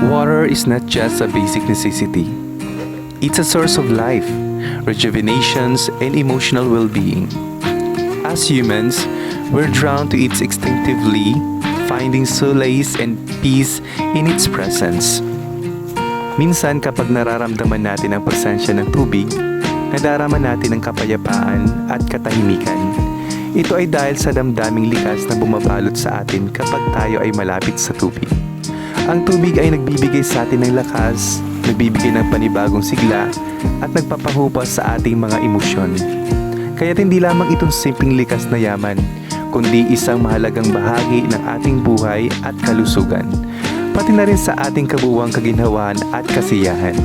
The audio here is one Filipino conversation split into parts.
Water is not just a basic necessity. It's a source of life, rejuvenations, and emotional well-being. As humans, we're drawn to it instinctively, finding solace and peace in its presence. Minsan kapag nararamdaman natin ang presensya ng tubig, nadarama natin ang kapayapaan at katahimikan. Ito ay dahil sa damdaming likas na bumabalot sa atin kapag tayo ay malapit sa tubig. Ang tubig ay nagbibigay sa atin ng lakas, nagbibigay ng panibagong sigla, at nagpapahupas sa ating mga emosyon. Kaya't hindi lamang itong simpleng likas na yaman, kundi isang mahalagang bahagi ng ating buhay at kalusugan, pati na rin sa ating kabuuang kaginhawaan at kasiyahan.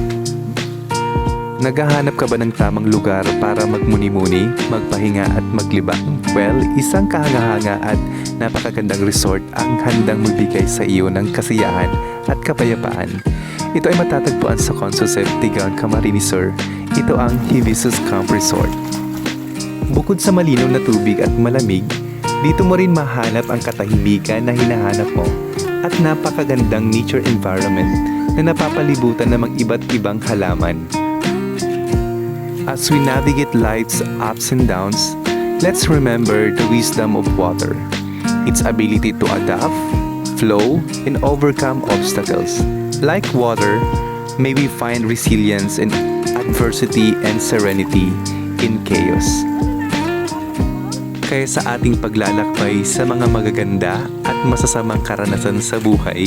Naghahanap ka ba ng tamang lugar para magmuni-muni, magpahinga at maglibang? Well, isang kahanga-hanga at napakagandang resort ang handang magbigay sa iyo ng kasiyahan at kapayapaan. Ito ay matatagpuan sa Consulsev, Tigaon, Camarines Sur. Ito ang Hibiscus Camp Resort. Bukod sa malinaw na tubig at malamig, dito mo rin mahanap ang katahimikan na hinahanap mo at napakagandang nature environment na napapalibutan ng iba't ibang halaman. As we navigate life's ups and downs, let's remember the wisdom of water, its ability to adapt, flow, and overcome obstacles. Like water, may we find resilience in adversity and serenity in chaos. Kaya sa ating paglalakbay sa mga magaganda at masasamang karanasan sa buhay,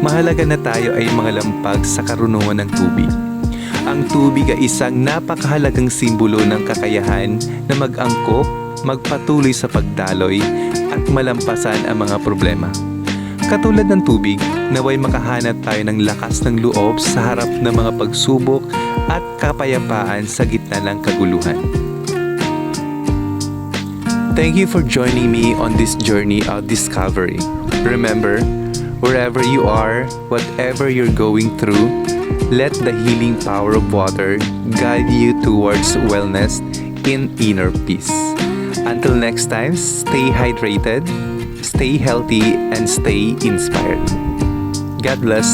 mahalaga na tayo ay mga lampag sa karunungan ng tubig. Ang tubig ay isang napakahalagang simbolo ng kakayahan na mag-angkop, magpatuloy sa pagdaloy, at malampasan ang mga problema. Katulad ng tubig, naway makahanap tayo ng lakas ng loob sa harap ng mga pagsubok at kapayapaan sa gitna ng kaguluhan. Thank you for joining me on this journey of discovery. Remember, wherever you are, whatever you're going through, let the healing power of water guide you towards wellness and inner peace. Until next time, stay hydrated, stay healthy, and stay inspired. God bless.